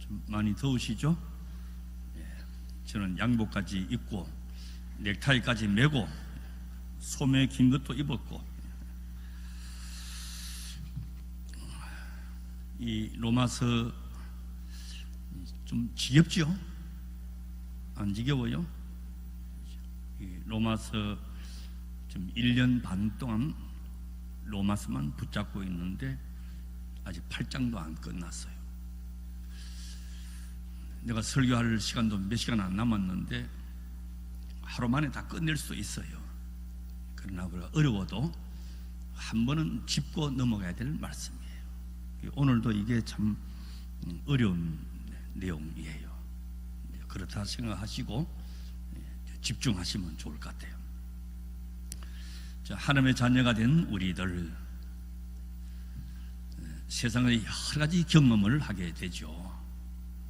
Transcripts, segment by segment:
좀 많이 더우시죠? 저는 양복까지 입고 넥타이까지 메고 소매 긴 것도 입었고, 이 로마서 좀 지겹지요? 안 지겨워요? 이 로마서 좀 1년 반 동안 로마서만 붙잡고 있는데 아직 8장도 안 끝났어요. 내가 설교할 시간도 몇 시간 안 남았는데 하루 만에 다 끝낼 수 있어요. 그러나 어려워도 한 번은 짚고 넘어가야 될 말씀이에요. 오늘도 이게 참 어려운 내용이에요. 그렇다 생각하시고 집중하시면 좋을 것 같아요. 자, 하나님의 자녀가 된 우리들, 세상의 여러 가지 경험을 하게 되죠.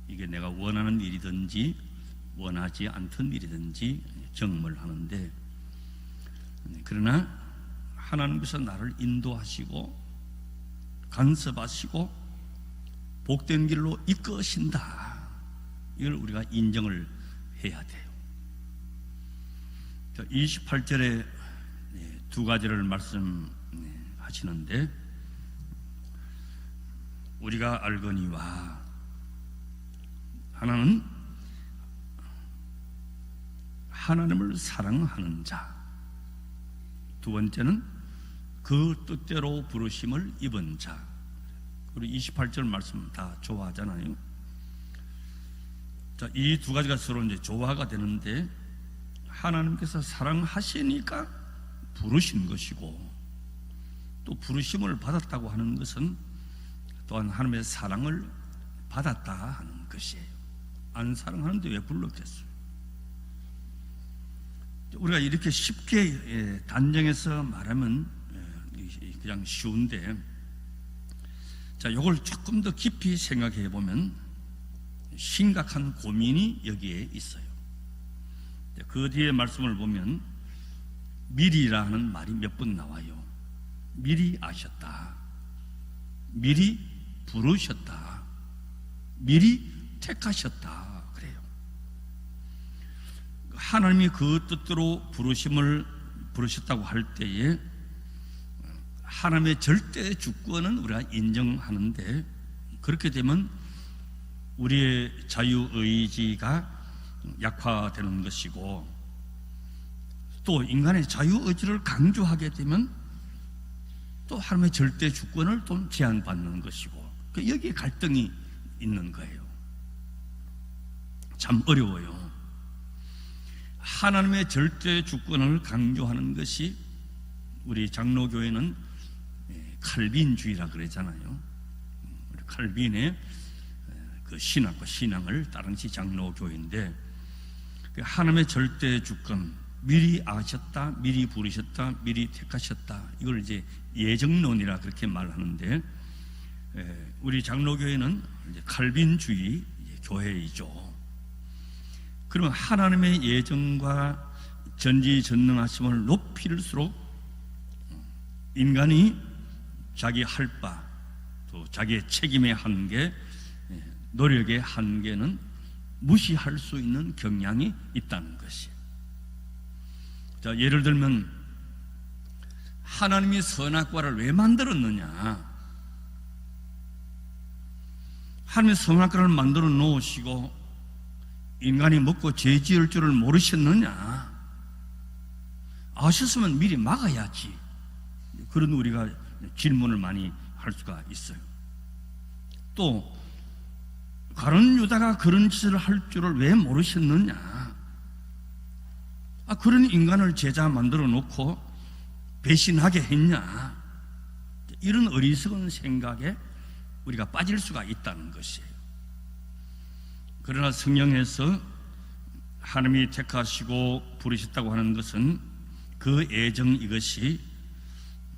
이게 내가 원하는 일이든지 원하지 않던 일이든지 경험을 하는데, 그러나 하나님께서 나를 인도하시고 간섭하시고 복된 길로 이끄신다, 이걸 우리가 인정을 해야 돼요. 28절에 두 가지를 말씀하시는데, 우리가 알거니와, 하나는 하나님을 사랑하는 자, 두 번째는 그 뜻대로 부르심을 입은 자. 그리고 28절 말씀 다 조화하잖아요. 자, 이 두 가지가 서로 이제 조화가 되는데, 하나님께서 사랑하시니까 부르신 것이고, 또 부르심을 받았다고 하는 것은 또한 하나님의 사랑을 받았다 하는 것이에요. 안 사랑하는데 왜 불렀겠어요? 우리가 이렇게 쉽게 단정해서 말하면 그냥 쉬운데, 자, 이걸 조금 더 깊이 생각해 보면 심각한 고민이 여기에 있어요. 그 뒤에 말씀을 보면 미리라는 말이 몇 번 나와요. 미리 아셨다, 미리 부르셨다, 미리 택하셨다, 그래요. 하나님이 그 뜻대로 부르셨다고 할 때에 하나님의 절대 주권은 우리가 인정하는데, 그렇게 되면 우리의 자유의지가 약화되는 것이고, 또 인간의 자유의지를 강조하게 되면 또 하나님의 절대 주권을 또 제한받는 것이고, 여기에 갈등이 있는 거예요. 참 어려워요. 하나님의 절대 주권을 강조하는 것이 우리 장로교회는 칼빈주의라 그러잖아요. 칼빈의 그 신학과 신앙을 따른 시 장로교회인데, 하나님의 절대 주권, 미리 아셨다, 미리 부르셨다, 미리 택하셨다, 이걸 이제 예정론이라 그렇게 말하는데, 우리 장로교회는 이제 칼빈주의 교회이죠. 그러면 하나님의 예정과 전지전능하심을 높일수록 인간이 자기 할 바, 또 자기의 책임의 한계, 노력의 한계는 무시할 수 있는 경향이 있다는 것이. 자, 예를 들면 하나님이 선악과를 왜 만들었느냐? 하나님이 선악과를 만들어 놓으시고 인간이 먹고 죄 지을 줄을 모르셨느냐? 아셨으면 미리 막아야지. 그런 우리가 질문을 많이 할 수가 있어요. 또 가룟 유다가 그런 짓을 할 줄을 왜 모르셨느냐? 그런 인간을 제자 만들어 놓고 배신하게 했냐? 이런 어리석은 생각에 우리가 빠질 수가 있다는 것이에요. 그러나 성경에서 하나님이 택하시고 부르셨다고 하는 것은 그 애정, 이것이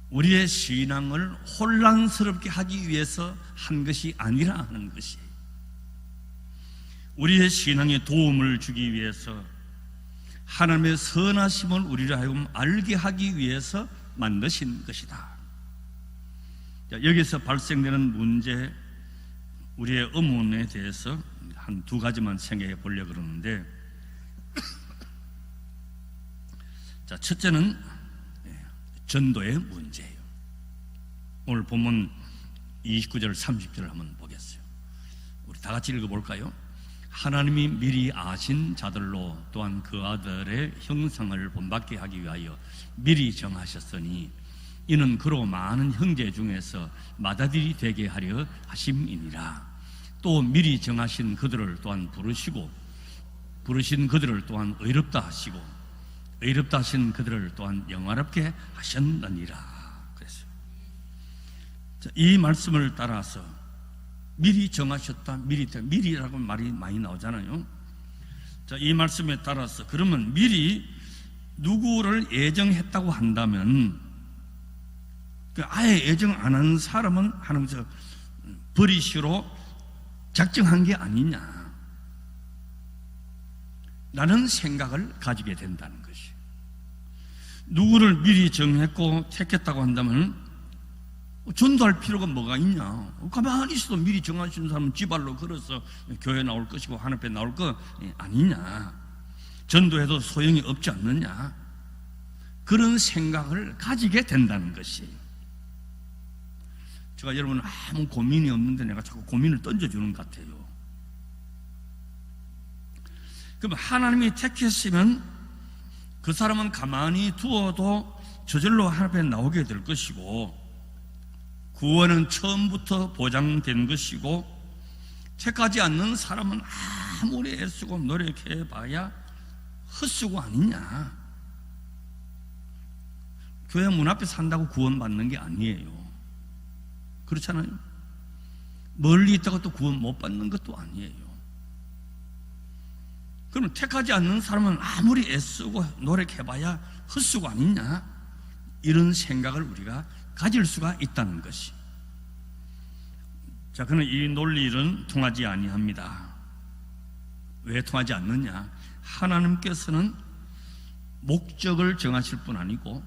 우리의 신앙을 혼란스럽게 하기 위해서 한 것이 아니라 하는 것이에요. 우리의 신앙에 도움을 주기 위해서, 하나님의 선하심을 우리를 하여금 알게 하기 위해서 만드신 것이다. 여기서 발생되는 문제, 우리의 의문에 대해서 한 두 가지만 생각해 보려고 그러는데, 자, 첫째는 전도의 문제예요. 오늘 본문 29절 30절을 한번 보겠어요. 우리 다 같이 읽어볼까요? 하나님이 미리 아신 자들로 또한 그 아들의 형상을 본받게 하기 위하여 미리 정하셨으니 이는 그로 많은 형제 중에서 맏아들이 되게 하려 하심이니라. 또 미리 정하신 그들을 또한 부르시고 부르신 그들을 또한 의롭다 하시고 의롭다 하신 그들을 또한 영화롭게 하셨느니라. 그랬어요. 자, 이 말씀을 따라서 미리 정하셨다, 미리라고 말이 많이 나오잖아요. 자, 이 말씀에 따라서 그러면 미리 누구를 예정했다고 한다면 아예 예정 안 하는 사람은 하나님께서 버리시로 작정한 게 아니냐 라는 생각을 가지게 된다는 것이. 누구를 미리 정했고 택했다고 한다면 전도할 필요가 뭐가 있냐. 가만히 있어도 미리 정하신 사람은 지발로 걸어서 교회 나올 것이고 하나님 앞에 나올 거 아니냐, 전도해도 소용이 없지 않느냐, 그런 생각을 가지게 된다는 것이. 제가 여러분 아무 고민이 없는데 내가 자꾸 고민을 던져주는 것 같아요. 그럼 하나님이 택했으면 그 사람은 가만히 두어도 저절로 하나님 앞에 나오게 될 것이고 구원은 처음부터 보장된 것이고 택하지 않는 사람은 아무리 애쓰고 노력해봐야 헛수고 아니냐. 교회 문 앞에 산다고 구원받는 게 아니에요. 그렇잖아요. 멀리 있다가 또 구원 못 받는 것도 아니에요. 그러면 택하지 않는 사람은 아무리 애쓰고 노력해봐야 헛수고 아니냐, 이런 생각을 우리가 가질 수가 있다는 것이. 자, 그러나 이 논리는 통하지 아니합니다. 왜 통하지 않느냐? 하나님께서는 목적을 정하실 뿐 아니고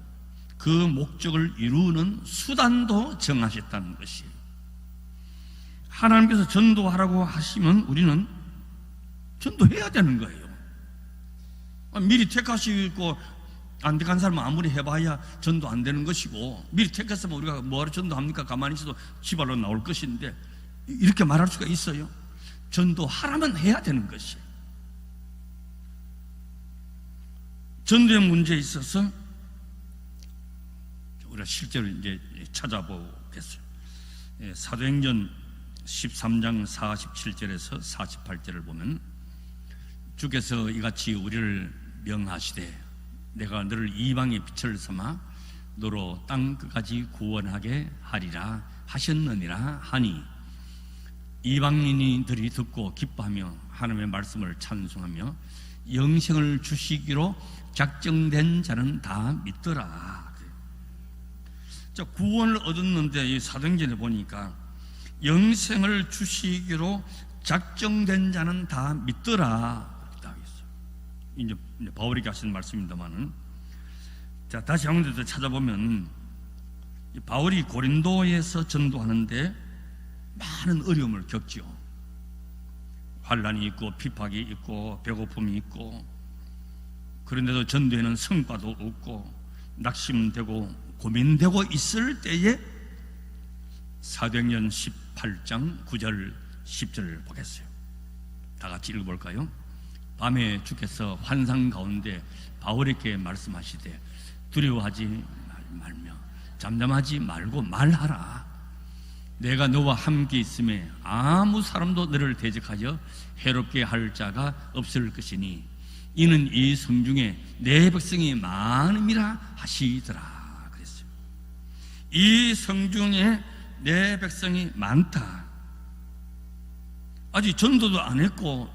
그 목적을 이루는 수단도 정하셨다는 것이. 하나님께서 전도하라고 하시면 우리는 전도해야 되는 거예요. 미리 택하시고 안 택한 사람은 아무리 해봐야 전도 안 되는 것이고, 미리 택했으면 우리가 뭐하러 전도합니까? 가만히 있어도 지발로 나올 것인데, 이렇게 말할 수가 있어요? 전도하라면 해야 되는 것이. 전도의 문제에 있어서 우리가 실제로 이제 찾아보겠어요. 사도행전 13장 47절에서 48절을 보면 주께서 이같이 우리를 명하시되 내가 너를 이방의 빛을 삼아 너로 땅 끝까지 구원하게 하리라 하셨느니라 하니 이방인들이 듣고 기뻐하며 하나님의 말씀을 찬송하며 영생을 주시기로 작정된 자는 다 믿더라. 자, 구원을 얻었는데 이 사도행전에 보니까 영생을 주시기로 작정된 자는 다 믿더라. 이제 바울이 하신 말씀입니다만은, 자, 다시 한 번 더 찾아보면 바울이 고린도에서 전도하는데 많은 어려움을 겪죠. 환난이 있고 핍박이 있고 배고픔이 있고, 그런데도 전도에는 성과도 없고 낙심되고 고민되고 있을 때에 사도행전 18장 9절 10절을 보겠어요. 다 같이 읽어볼까요? 밤에 주께서 환상 가운데 바울에게 말씀하시되 두려워하지 말며 잠잠하지 말고 말하라. 내가 너와 함께 있음에 아무 사람도 너를 대적하여 해롭게 할 자가 없을 것이니 이는 이 성중에 내 백성이 많음이라 하시더라. 그랬어요. 이 성중에 내 백성이 많다. 아직 전도도 안 했고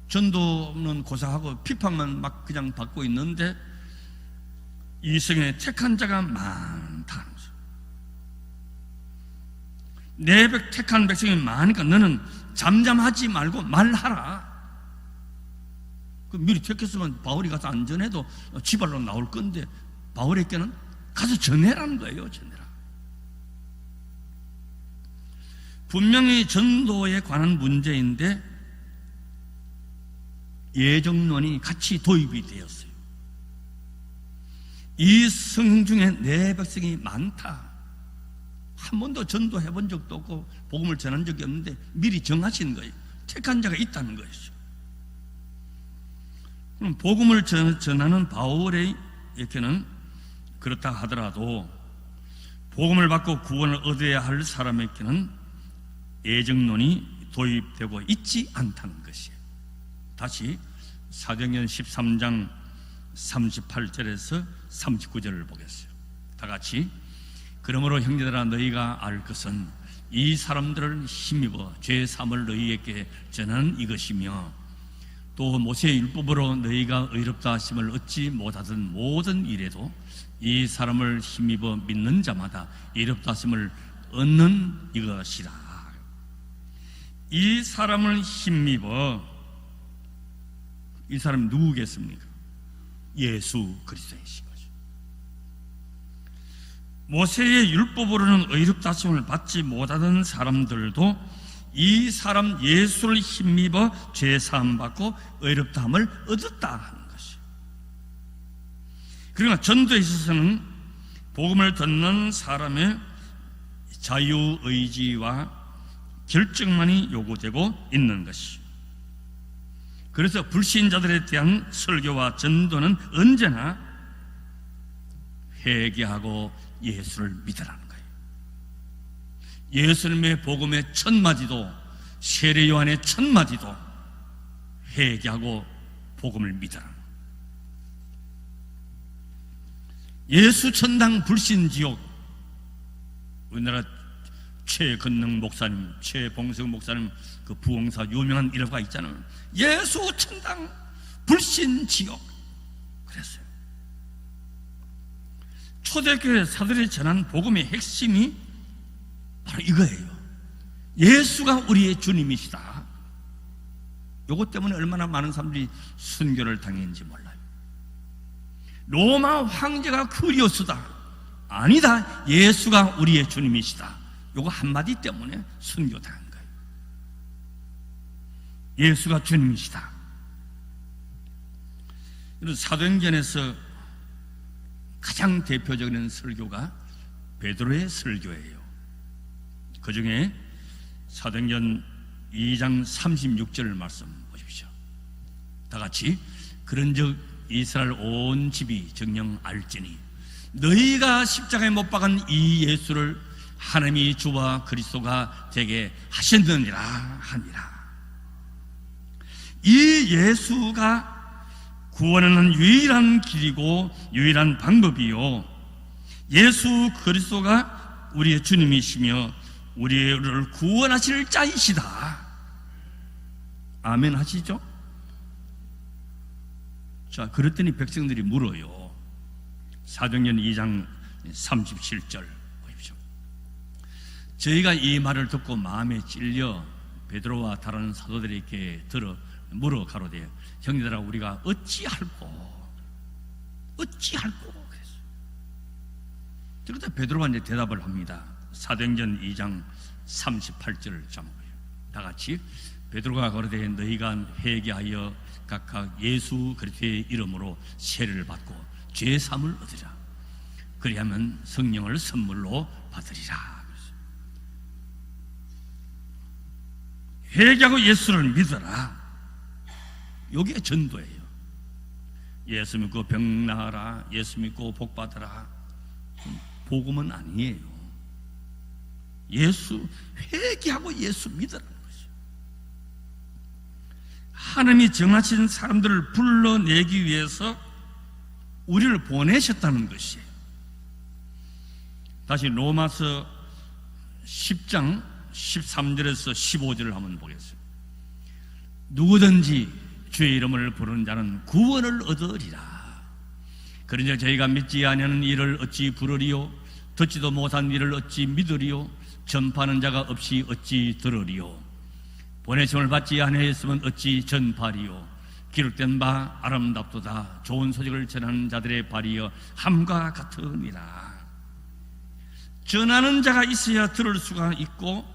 전도는 고사하고 핍박만 막 그냥 받고 있는데 이 성에 택한 자가 많다는 거죠. 내 택한 백성이 많으니까 너는 잠잠하지 말고 말하라. 미리 택했으면 바울이 가서 안 전해도 지발로 나올 건데 바울에게는 가서 전해라는 거예요. 전해라. 분명히 전도에 관한 문제인데 예정론이 같이 도입이 되었어요. 이 성 중에 내 백성이 많다. 한 번도 전도해 본 적도 없고 복음을 전한 적이 없는데 미리 정하신 거예요. 택한 자가 있다는 것이죠. 그럼 복음을 전하는 바울의 이렇게는 그렇다 하더라도 복음을 받고 구원을 얻어야 할 사람에게는 예정론이 도입되고 있지 않다는 것이에요. 다시 사도행전 13장 38절에서 39절을 보겠어요. 다 같이. 그러므로 형제들아 너희가 알 것은 이 사람들을 힘입어 죄 사함을 너희에게 전하는 이것이며 또 모세의 율법으로 너희가 의롭다 하심을 얻지 못하던 모든 일에도 이 사람을 힘입어 믿는 자마다 의롭다 하심을 얻는 이것이라. 이 사람을 힘입어, 이 사람이 누구겠습니까? 예수 그리스도이신 거죠. 모세의 율법으로는 의롭다 하심을 받지 못하던 사람들도 이 사람 예수를 힘입어 죄 사함 받고 의롭다함을 얻었다 하는 것이에요. 그러나 전도에 있어서는 복음을 듣는 사람의 자유의지와 결정만이 요구되고 있는 것이에요. 그래서 불신자들에 대한 설교와 전도는 언제나 회개하고 예수를 믿으라는 거예요. 예수님의 복음의 첫 마디도, 세례 요한의 첫 마디도 회개하고 복음을 믿으라는 거예요. 예수 천당 불신 지옥, 우리나라 최건능 목사님, 최봉석 목사님 그 부흥사 유명한 일화가 있잖아요. 예수 천당 불신 지옥 그랬어요. 초대교회 사들이 전한 복음의 핵심이 바로 이거예요. 예수가 우리의 주님이시다. 이것 때문에 얼마나 많은 사람들이 순교를 당했는지 몰라요. 로마 황제가 크리오스다. 아니다. 예수가 우리의 주님이시다. 요거 한마디 때문에 순교당한 거예요. 예수가 주님이시다. 사도행전에서 가장 대표적인 설교가 베드로의 설교예요. 그 중에 사도행전 2장 36절 말씀 보십시오. 다 같이. 그런즉 이스라엘 온 집이 정녕 알지니 너희가 십자가에 못 박은 이 예수를 하나님이 주와 그리스도가 되게 하셨느니라 하니라. 이 예수가 구원하는 유일한 길이고 유일한 방법이요, 예수 그리스도가 우리의 주님이시며 우리를 구원하실 자이시다. 아멘 하시죠? 자, 그랬더니 백성들이 물어요. 사도행전 2장 37절 보십시오. 저희가 이 말을 듣고 마음에 찔려 베드로와 다른 사도들에게 물어 가로되 형제들아 우리가 어찌할꼬 그랬어요. 그러다 베드로가 이제 대답을 합니다. 사도행전 2장 38절을 잠보요. 다 같이. 베드로가 가로되 너희가 회개하여 각각 예수 그리스도의 이름으로 세례를 받고 죄 사함을 얻으라. 그리하면 성령을 선물로 받으리라. 회개하고 예수를 믿어라. 이게 전도예요. 예수 믿고 병 나아라, 예수 믿고 복 받아라, 복음은 아니에요. 예수 회개하고 예수 믿으라는 거죠. 하나님이 정하신 사람들을 불러내기 위해서 우리를 보내셨다는 것이에요. 다시 로마서 10장 13절에서 15절을 한번 보겠습니다. 누구든지 주의 이름을 부르는 자는 구원을 얻으리라. 그러나 저희가 믿지 아니하는 이를 어찌 부르리요? 듣지도 못한 이를 어찌 믿으리요? 전파하는 자가 없이 어찌 들으리요? 보내심을 받지 아니하였으면 어찌 전파리요? 기록된 바 아름답도다. 좋은 소식을 전하는 자들의 발이여 함과 같으니라. 전하는 자가 있어야 들을 수가 있고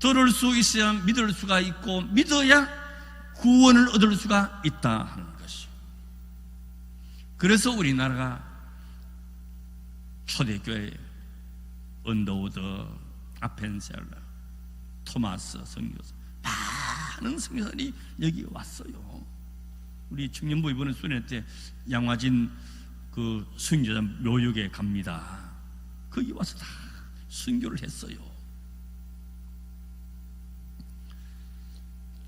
들을 수 있어야 믿을 수가 있고, 믿어야 구원을 얻을 수가 있다 하는 것이. 그래서 우리나라가 초대교회 언더우드, 아펜셀러, 토마스 선교사, 많은 선교사들이 여기 왔어요. 우리 청년부 이번에 수련회 때 양화진 그 선교자 묘역에 갑니다. 거기 와서 다 선교를 했어요.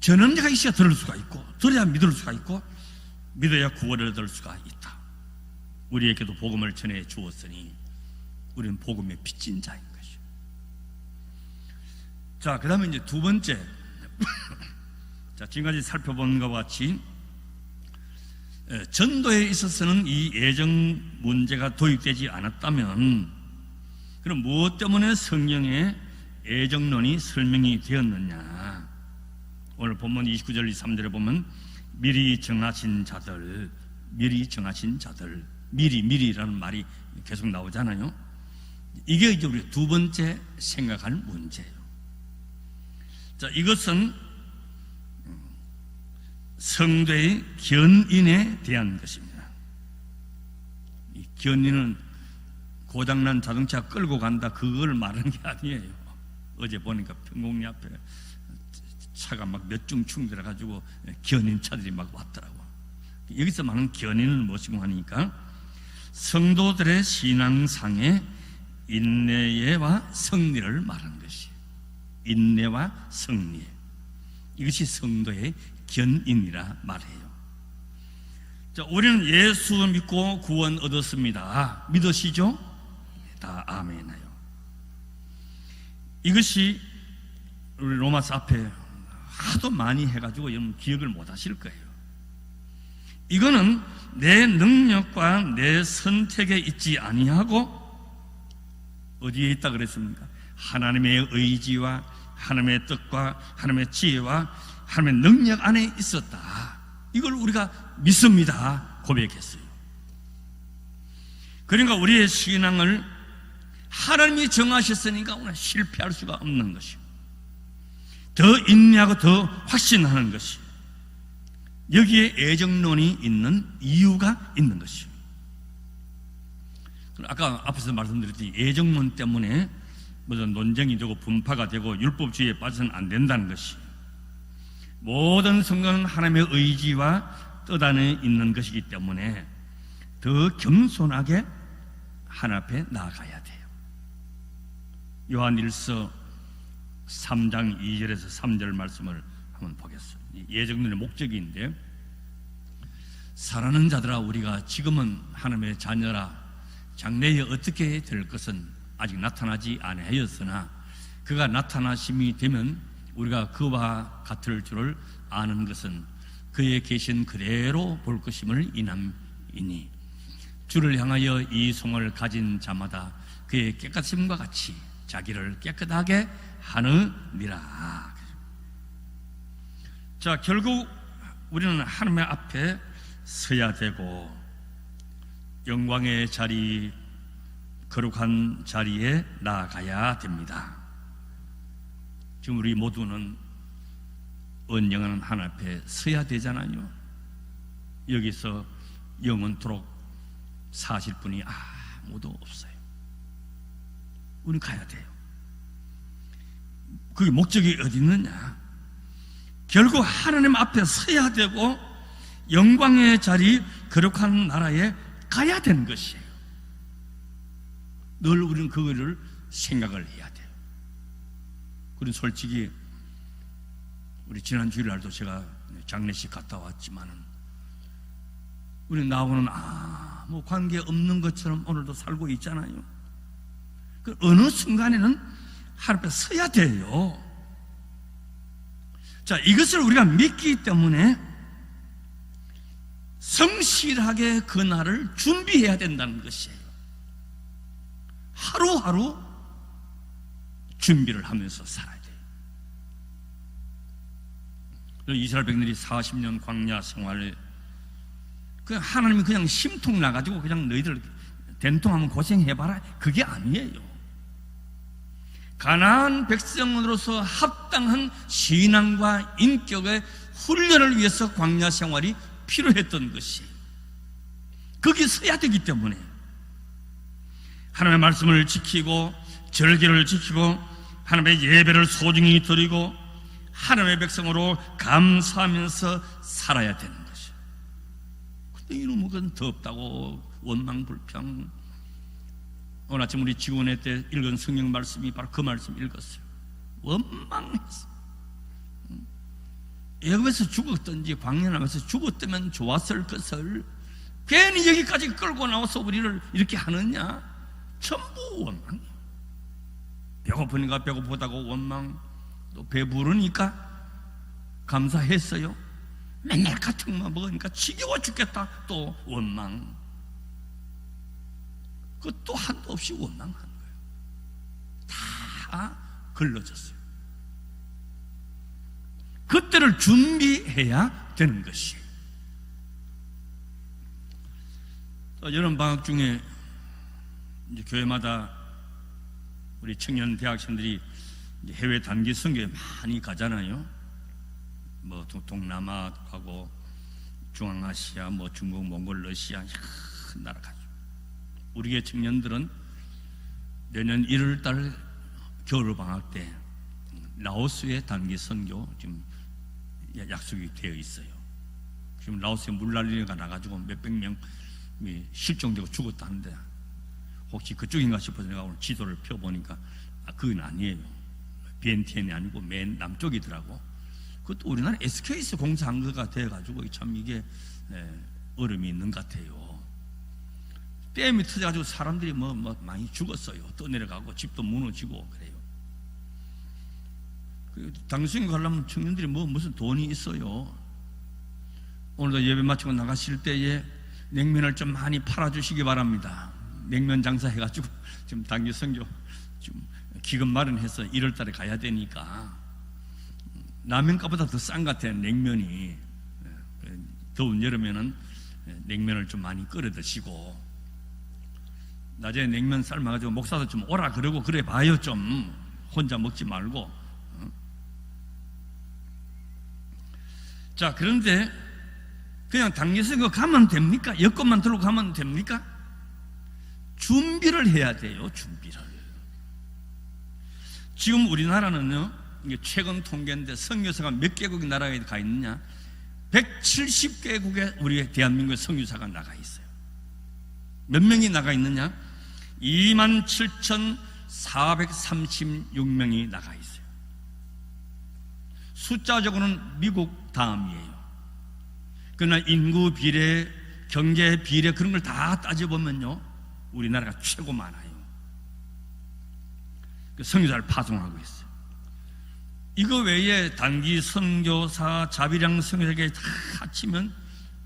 전언자가 있어야 들을 수가 있고, 들어야 믿을 수가 있고, 믿어야 구원을 얻을 수가 있다. 우리에게도 복음을 전해 주었으니 우리는 복음의 빚진 자인 것이죠. 자, 그 다음에 이제 두 번째. 자, 지금까지 살펴본 것과 같이 전도에 있어서는 이 애정 문제가 도입되지 않았다면, 그럼 무엇 때문에 성경에 애정론이 설명이 되었느냐? 오늘 본문 29절 23절에 보면 미리 정하신 자들, 미리 정하신 자들, 미리라는 말이 계속 나오잖아요. 이게 이제 우리 두 번째 생각할 문제예요. 자, 이것은 성도의 견인에 대한 것입니다. 이 견인은 고장난 자동차 끌고 간다, 그걸 말하는 게 아니에요. 어제 보니까 평공리 앞에 차가 막 몇 중 충돌해가지고 견인차들이 막 왔더라고. 여기서 말하는 견인은 무엇이고 하니까 성도들의 신앙상의 인내와 승리를 말하는 것이, 인내와 승리, 이것이 성도의 견인이라 말해요. 자, 우리는 예수 믿고 구원 얻었습니다. 믿으시죠? 다 아멘해요. 이것이 우리 로마서 앞에 하도 많이 해가지고 여러분 기억을 못 하실 거예요. 이거는 내 능력과 내 선택에 있지 아니하고 어디에 있다 그랬습니까? 하나님의 의지와 하나님의 뜻과 하나님의 지혜와 하나님의 능력 안에 있었다. 이걸 우리가 믿습니다 고백했어요. 그러니까 우리의 신앙을 하나님이 정하셨으니까 우리는 실패할 수가 없는 것이요, 더 인내하고 더 확신하는 것이, 여기에 애정론이 있는 이유가 있는 것이요. 아까 앞에서 말씀드렸듯이 애정론 때문에 무슨 논쟁이 되고 분파가 되고 율법주의에 빠져서는 안 된다는 것이, 모든 성경은 하나님의 의지와 뜻 안에 있는 것이기 때문에 더 겸손하게 하나님 앞에 나아가야 돼요. 요한일서 3장 2절에서 3절 말씀을 한번 보겠습니다. 예정론의 목적인데, 사랑하는 자들아, 우리가 지금은 하나님의 자녀라 장래에 어떻게 될 것은 아직 나타나지 아니하였으나 그가 나타나심이 되면 우리가 그와 같을 줄을 아는 것은 그의 계신 그대로 볼 것임을 인함이니, 주를 향하여 이 소망을 가진 자마다 그의 깨끗심과 같이 자기를 깨끗하게 하느니라. 자, 결국 우리는 하나님의 앞에 서야 되고 영광의 자리, 거룩한 자리에 나아가야 됩니다. 지금 우리 모두는 언영한 하나님 앞에 서야 되잖아요. 여기서 영원토록 사실 분이 아무도 없어요. 우리는 가야 돼요. 그게 목적이 어디 있느냐? 결국 하나님 앞에 서야 되고 영광의 자리, 거룩한 나라에 가야 되는 것이에요. 늘 우리는 그거를 생각을 해야 돼요. 그런 솔직히 우리 지난 주일날도 제가 장례식 갔다 왔지만은 우리 나하고는 아무 관계 없는 것처럼 오늘도 살고 있잖아요. 그 어느 순간에는 하나님 앞에 서야 돼요. 자, 이것을 우리가 믿기 때문에 성실하게 그 날을 준비해야 된다는 것이에요. 하루하루 준비를 하면서 살아야 돼요. 이스라엘 백성들이 40년 광야 생활을 그냥 하나님이 그냥 심통 나가지고 그냥 너희들 된통하면 고생해봐라, 그게 아니에요. 가나안 백성으로서 합당한 신앙과 인격의 훈련을 위해서 광야 생활이 필요했던 것이, 거기 서야 되기 때문에 하나님의 말씀을 지키고 절기를 지키고 하나님의 예배를 소중히 드리고 하나님의 백성으로 감사하면서 살아야 되는 것이에요. 근데 이놈은 그건 덥다고 원망불평. 오늘 아침 우리 지원회 때 읽은 성경 말씀이 바로 그 말씀 읽었어요. 원망했어. 애굽에서 죽었든지 광야 나가서 죽었다면 좋았을 것을 괜히 여기까지 끌고 나와서 우리를 이렇게 하느냐? 전부 원망이에요. 배고프니까 배고프다고 원망, 또 배부르니까 감사했어요. 맨날 같은 것만 먹으니까 지겨워 죽겠다, 또 원망. 그것도 한도 없이 원망한 거예요. 다 걸러졌어요. 그때를 준비해야 되는 것이. 여름 방학 중에 이제 교회마다 우리 청년 대학생들이 해외 단기 선교에 많이 가잖아요. 뭐 동남아 가고 중앙아시아, 뭐 중국, 몽골, 러시아 큰 나라 가죠. 우리의 청년들은 내년 1월달 겨울 방학 때 라오스의 단기 선교 지금 약속이 되어 있어요. 지금 라오스에 물난리가 나가지고 몇백 명이 실종되고 죽었다는데 혹시 그쪽인가 싶어서 내가 오늘 지도를 펴보니까 그건 아니에요. 비엔티엔이 아니고 맨 남쪽이더라고. 그것도 우리나라 SK에서 공사한 거가 돼가지고 참 이게 어려움이 있는 것 같아요. 댐이 터져가지고 사람들이 뭐 많이 죽었어요. 떠내려가고 집도 무너지고 그래요. 당신이 가려면 청년들이 무슨 돈이 있어요. 오늘도 예배 마치고 나가실 때에 냉면을 좀 많이 팔아주시기 바랍니다. 냉면 장사 해가지고 지금 단기 선교 좀 기금 마련해서 1월달에 가야 되니까 라면값보다 더 싼 것 같아요. 냉면이. 더운 여름에는 냉면을 좀 많이 끓여 드시고 낮에 냉면 삶아가지고 목사도 좀 오라 그러고 그래 봐요. 좀 혼자 먹지 말고. 자, 그런데 그냥 단기 선교 가면 됩니까? 여권만 들고 가면 됩니까? 준비를 해야 돼요. 준비를. 지금 우리나라는요, 이게 최근 통계인데 선교사가 몇 개국의 나라에 가 있느냐? 170개국에 우리 대한민국의 선교사가 나가 있어요. 몇 명이 나가 있느냐? 27,436명이 나가 있어요. 숫자적으로는 미국 다음이에요. 그러나 인구 비례, 경제 비례 그런 걸 다 따져보면요, 우리나라가 최고 많아요. 선교사를 파송하고 있어요. 이거 외에 단기 선교사, 자비량 선교사에게 다 합치면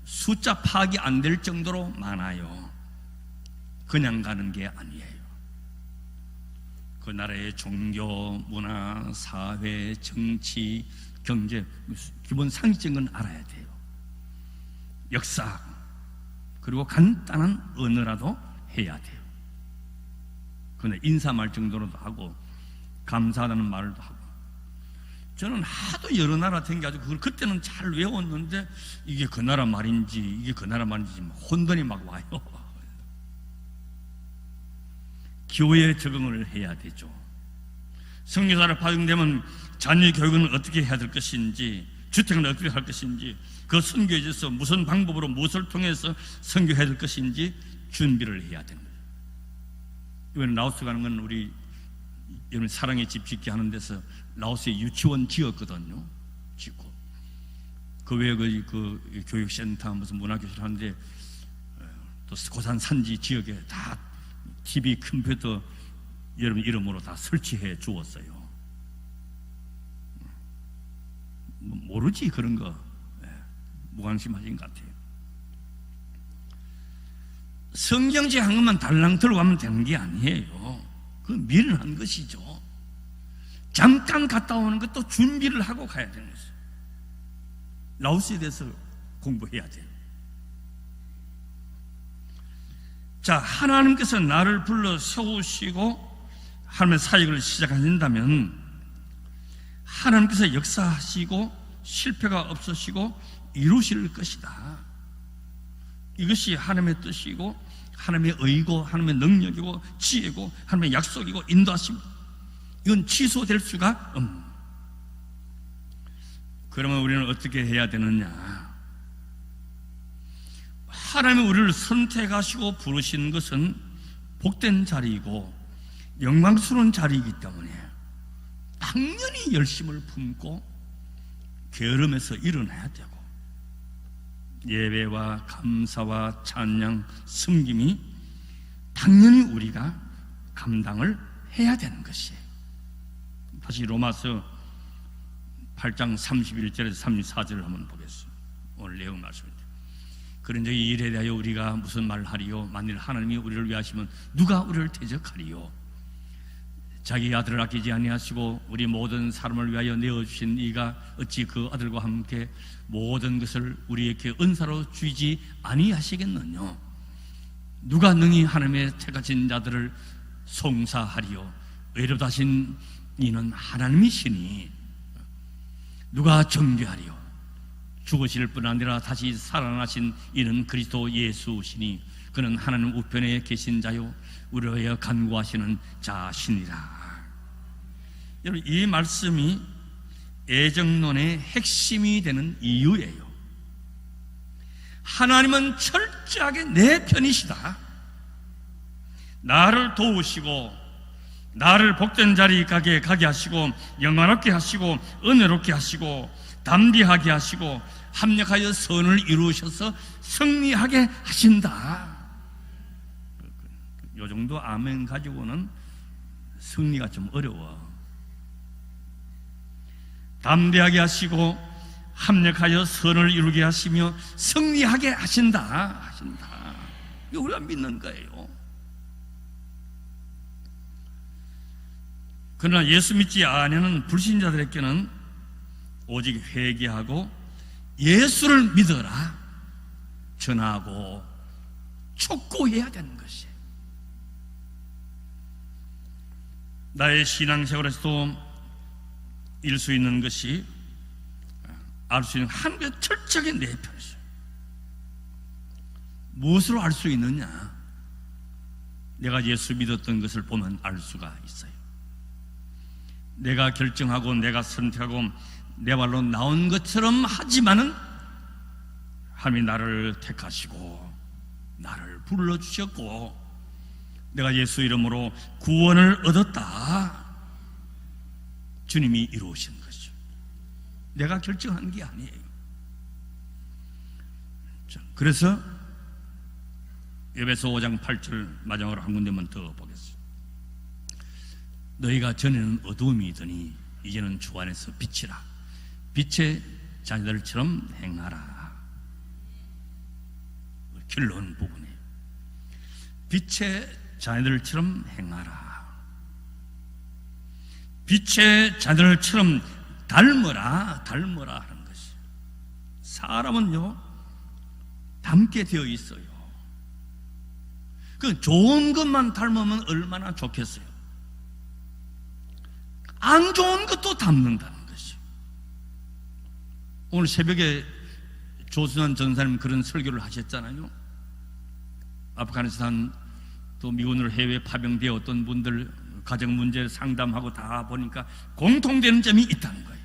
숫자 파악이 안 될 정도로 많아요. 그냥 가는 게 아니에요. 그 나라의 종교, 문화, 사회, 정치, 경제, 기본 상식적인 건 알아야 돼요. 역사, 그리고 간단한 언어라도 해야 돼요. 그런데 인사말 정도로도 하고 감사하다는 말도 하고. 저는 하도 여러 나라 다녀가지고 그걸 그때는 잘 외웠는데 이게 그 나라 말인지 이게 그 나라 말인지 혼돈이 막 와요. 교회에 적응을 해야 되죠. 선교사를 파송되면 자녀 교육은 어떻게 해야 될 것인지, 주택은 어떻게 할 것인지, 그 선교에 있어서 무슨 방법으로 무엇을 통해서 선교해야 될 것인지 준비를 해야 되는 거예요. 이번에 라오스 가는 건 우리 여러분 사랑의 집 짓게 하는 데서 라오스에 유치원 지었거든요. 짓고 그 외에 그 교육센터 무슨 문화교실 하는데 또 고산 산지 지역에 다 TV 컴퓨터 여러분 이름으로 다 설치해 주었어요. 모르지 그런 거. 무관심하신 것 같아요. 성경책 한 것만 달랑 들고 가면 되는 게 아니에요. 그건 미련한 것이죠. 잠깐 갔다 오는 것도 준비를 하고 가야 되는 것이에요. 라오스에 대해서 공부해야 돼요. 자, 하나님께서 나를 불러 세우시고 하나님의 사역을 시작하신다면 하나님께서 역사하시고 실패가 없으시고 이루실 것이다. 이것이 하나님의 뜻이고 하나님의 의고 하나님의 능력이고 지혜고 하나님의 약속이고 인도하심입니다. 이건 취소될 수가 없는. 그러면 우리는 어떻게 해야 되느냐? 하나님이 우리를 선택하시고 부르시는 것은 복된 자리이고 영광스러운 자리이기 때문에 당연히 열심을 품고 게으름에서 일어나야 되고 예배와 감사와 찬양, 섬김이 당연히 우리가 감당을 해야 되는 것이에요. 다시 로마서 8장 31절에서 34절을 한번 보겠습니다. 오늘 내용 말씀입니다. 그런즉 이 일에 대하여 우리가 무슨 말을 하리요? 만일 하나님이 우리를 위하시면 누가 우리를 대적하리요? 자기 아들을 아끼지 아니하시고 우리 모든 사람을 위하여 내어주신 이가 어찌 그 아들과 함께 모든 것을 우리에게 은사로 주지 아니하시겠느냐? 누가 능히 하나님의 택하신 자들을 송사하리요? 의롭다신 이는 하나님이시니 누가 정죄하리요? 죽으실 뿐 아니라 다시 살아나신 이는 그리스도 예수시니 그는 하나님 우편에 계신 자요 우리를 위하여 간구하시는 자신이라. 여러분, 이 말씀이 애정론의 핵심이 되는 이유예요. 하나님은 철저하게 내 편이시다. 나를 도우시고 나를 복된 자리에 가게 하시고 영화롭게 하시고 은혜롭게 하시고 담대하게 하시고 합력하여 선을 이루셔서 승리하게 하신다. 요 정도 아멘 가지고는 승리가 좀 어려워. 담대하게 하시고 합력하여 선을 이루게 하시며 승리하게 하신다. 이거 우리가 믿는 거예요. 그러나 예수 믿지 아니하는 불신자들에게는 오직 회개하고 예수를 믿어라 전하고 촉구해야 되는 것이에요. 나의 신앙생활에서도 일 수 있는 것이 알 수 있는 한 가지 철저하게 내 편이죠. 무엇으로 알 수 있느냐? 내가 예수 믿었던 것을 보면 알 수가 있어요. 내가 결정하고 내가 선택하고 내 발로 나온 것처럼 하지만은 하나님이 나를 택하시고 나를 불러주셨고 내가 예수 이름으로 구원을 얻었다. 주님이 이루신 것이죠. 내가 결정한 게 아니에요. 그래서 에베소 5장 8절 마지막으로 한 군데만 더 보겠습니다. 너희가 전에는 어두움이더니 이제는 주 안에서 빛이라. 빛의 자녀들처럼 행하라. 결론 부분에 빛의 자녀들처럼 행하라. 빛의 자녀들처럼 닮으라 하는 것이. 사람은요 닮게 되어 있어요. 그 좋은 것만 닮으면 얼마나 좋겠어요. 안 좋은 것도 닮는다는 것이. 오늘 새벽에 조순환 전사님 그런 설교를 하셨잖아요. 아프가니스탄 또 미군으로 해외 파병되어 어떤 분들 가정 문제 상담하고 다 보니까 공통되는 점이 있다는 거예요.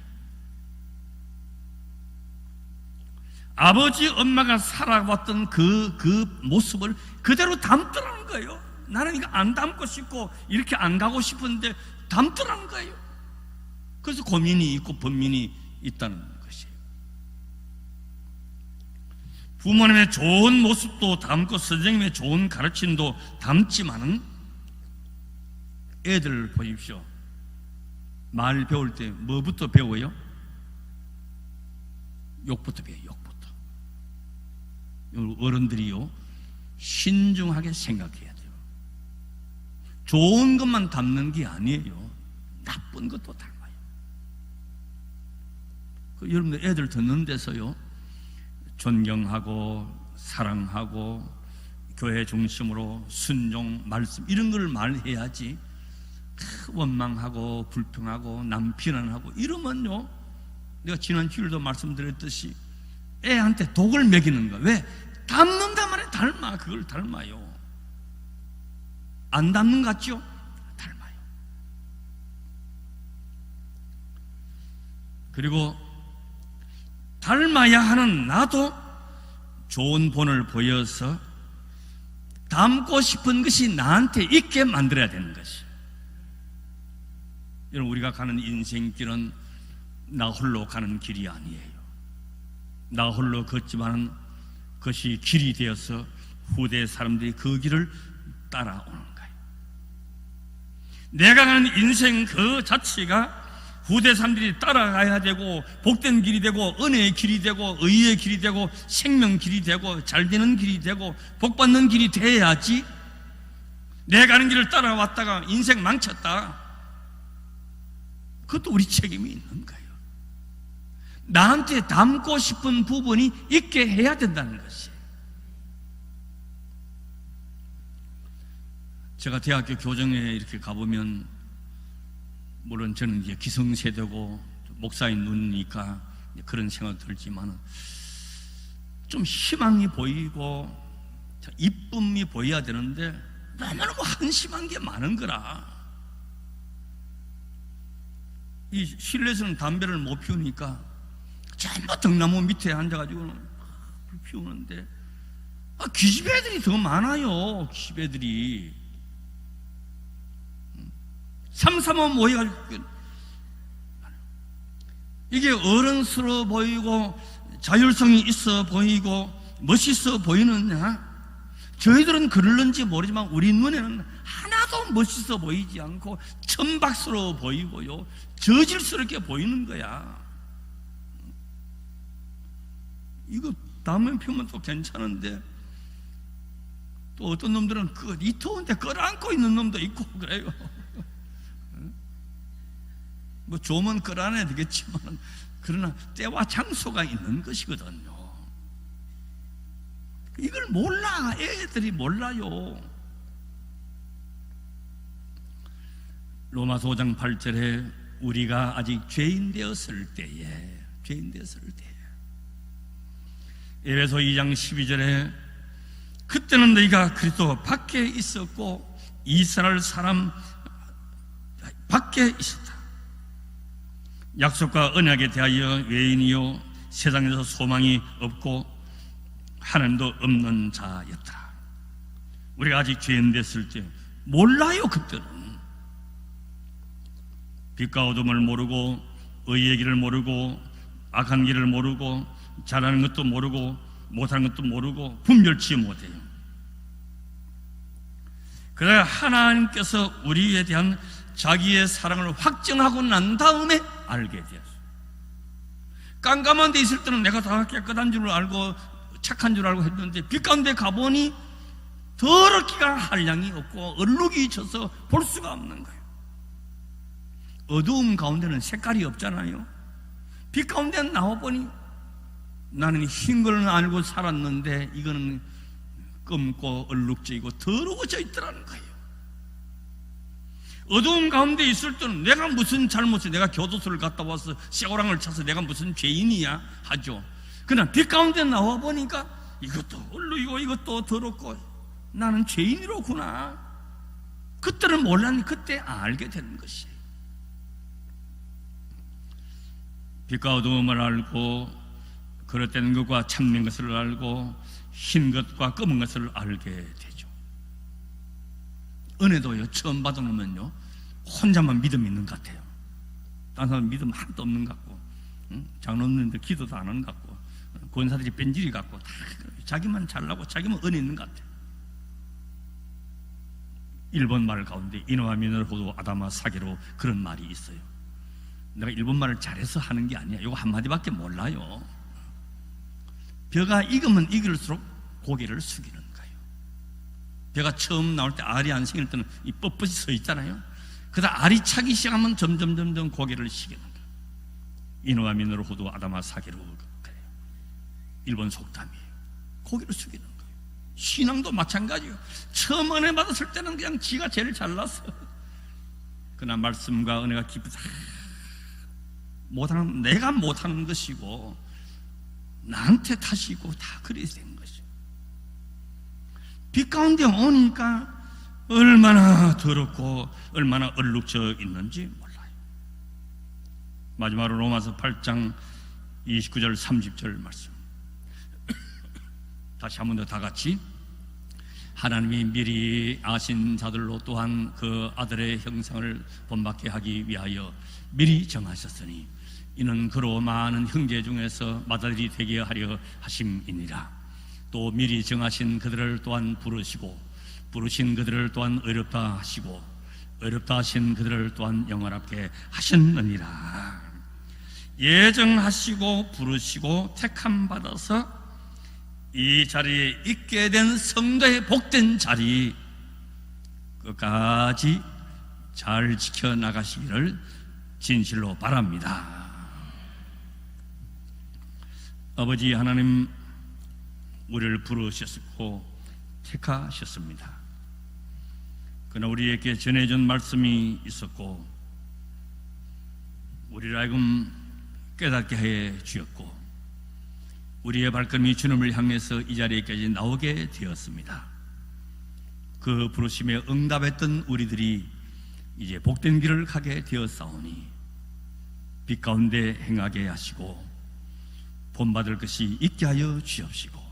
아버지 엄마가 살아왔던 그 모습을 그대로 담더라는 거예요. 나는 이거 안 담고 싶고 이렇게 안 가고 싶은데 담더라는 거예요. 그래서 고민이 있고 번민이 있다는 것이에요. 부모님의 좋은 모습도 담고 선생님의 좋은 가르침도 담지만은 애들 보십시오. 말 배울 때 뭐부터 배워요? 욕부터 배워요. 욕부터. 어른들이요 신중하게 생각해야 돼요. 좋은 것만 담는 게 아니에요. 나쁜 것도 닮아요. 여러분들 애들 듣는 데서요 존경하고 사랑하고 교회 중심으로 순종 말씀 이런 걸 말해야지 원망하고 불평하고 남 비난하고 이러면요, 내가 지난 주일도 말씀드렸듯이 애한테 독을 먹이는 거야. 왜? 닮는단 말이야. 닮아. 그걸 닮아요. 안 닮는 것 같죠? 닮아요. 그리고 닮아야 하는 나도 좋은 본을 보여서 닮고 싶은 것이 나한테 있게 만들어야 되는 것이. 여러분, 우리가 가는 인생길은 나 홀로 가는 길이 아니에요. 나 홀로 걷지만 그것이 길이 되어서 후대 사람들이 그 길을 따라오는 거예요. 내가 가는 인생 그 자체가 후대 사람들이 따라가야 되고, 복된 길이 되고, 은혜의 길이 되고, 의의 길이 되고, 생명 길이 되고, 잘되는 길이 되고, 복받는 길이 돼야지. 내가 가는 길을 따라왔다가 인생 망쳤다, 그것도 우리 책임이 있는 거예요. 나한테 닮고 싶은 부분이 있게 해야 된다는 것이. 제가 대학교 교정에 이렇게 가보면, 물론 저는 이제 기성세대고 목사인 눈이니까 그런 생각 들지만, 좀 희망이 보이고 이쁨이 보여야 되는데 너무너무 한심한 게 많은 거라. 이 실내에서는 담배를 못 피우니까 전부 등나무 밑에 앉아가지고 불 피우는데, 기집애들이 더 많아요. 기집애들이 삼삼오 모여가지고, 이게 어른스러워 보이고 자율성이 있어 보이고 멋있어 보이느냐? 저희들은 그럴는지 모르지만 우리 눈에는 하나도 멋있어 보이지 않고 천박스러워 보이고요, 저질스럽게 보이는 거야. 이거 담배 피우면 또 괜찮은데, 또 어떤 놈들은 이 더운데 끌어안고 있는 놈도 있고 그래요. 뭐 조문 끌어안아야 되겠지만, 그러나 때와 장소가 있는 것이거든요. 이걸 몰라. 애들이 몰라요. 로마서 5장 8절에 우리가 아직 죄인 되었을 때에, 에베소 2장 12절에 그때는 너희가 그리스도 밖에 있었고 이스라엘 사람 밖에 있었다. 약속과 언약에 대하여 외인이요 세상에서 소망이 없고 하나님도 없는 자였다. 우리가 아직 죄인 됐을 때 몰라요. 그때는 빛과 어둠을 모르고 의의 길을 모르고 악한 길을 모르고 잘하는 것도 모르고 못하는 것도 모르고 분별치 못해요. 그러나 하나님께서 우리에 대한 자기의 사랑을 확증하고 난 다음에 알게 되었어요. 깜깜한 데 있을 때는 내가 다 깨끗한 줄 알고 착한 줄 알고 했는데, 빛 가운데 가보니 더럽기가 한량이 없고 얼룩이 져서 볼 수가 없는 거예요. 어두움 가운데는 색깔이 없잖아요. 빛 가운데 나와보니 나는 흰 걸 알고 살았는데 이거는 검고 얼룩져있고 더러워져 있더라는 거예요. 어두운 가운데 있을 때는 내가 무슨 잘못을, 내가 교도소를 갔다 와서 쇠고랑을 차서 내가 무슨 죄인이야 하죠. 그러나 빛 가운데 나와보니까 이것도 얼룩이고 이것도 더럽고 나는 죄인이로구나. 그때는 몰랐는데 그때 알게 되는 것이에요. 빛과 어두움을 알고 그릇된 것과 참된 것을 알고 흰 것과 검은 것을 알게 되죠. 은혜도요, 처음 받아놓으면요 혼자만 믿음이 있는 것 같아요. 다른 사람 믿음 하나도 없는 것 같고, 장로님들 기도도 안 하는 것 같고, 권사들이 뺀질이 같고, 다 자기만 잘나고 자기만 은혜 있는 것 같아요. 일본 말 가운데 이노와 미노를 호도 아다마 사게로 그런 말이 있어요. 내가 일본 말을 잘해서 하는 게 아니야. 이거 한마디밖에 몰라요. 벼가 익으면 익을수록 고개를 숙이는 거예요. 벼가 처음 나올 때 알이 안 생길 때는 이 뻣뻣이 서 있잖아요. 그러다 알이 차기 시작하면 점점 고개를 숙이는 거예요. 이노와 미노를 호도 아다마 사게로 그래요. 일본 속담이에요. 고개를 숙이는 거예요. 신앙도 마찬가지예요. 처음 은혜 받았을 때는 그냥 지가 제일 잘났어. 그러나 말씀과 은혜가 깊으다 못하는, 내가 못하는 것이고 나한테 탓이고 다 그리 된 것이죠. 빛 가운데 오니까 얼마나 더럽고 얼마나 얼룩져 있는지 몰라요. 마지막으로 로마서 8장 29절 30절 말씀 다시 한 번 더 다 같이. 하나님이 미리 아신 자들로 또한 그 아들의 형상을 본받게 하기 위하여 미리 정하셨으니 이는 그로 많은 형제 중에서 맏아들이 되게 하려 하심이니라. 또 미리 정하신 그들을 또한 부르시고 부르신 그들을 또한 어렵다 하시고 어렵다 하신 그들을 또한 영원하게 하셨느니라. 예정하시고 부르시고 택함 받아서 이 자리에 있게 된 성도의 복된 자리 끝까지 잘 지켜나가시기를 진실로 바랍니다. 아버지 하나님, 우리를 부르셨고 택하셨습니다. 그러나 우리에게 전해준 말씀이 있었고 우리를 하여금 깨닫게 해 주었고 우리의 발걸음이 주님을 향해서 이 자리에까지 나오게 되었습니다. 그 부르심에 응답했던 우리들이 이제 복된 길을 가게 되었사오니 빛 가운데 행하게 하시고 본받을 것이 있게 하여 주옵시고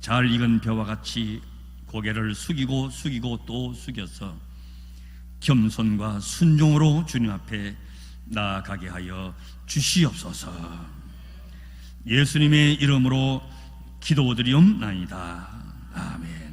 잘 익은 벼와 같이 고개를 숙이고 또 숙여서 겸손과 순종으로 주님 앞에 나아가게 하여 주시옵소서. 예수님의 이름으로 기도드리옵나이다. 아멘.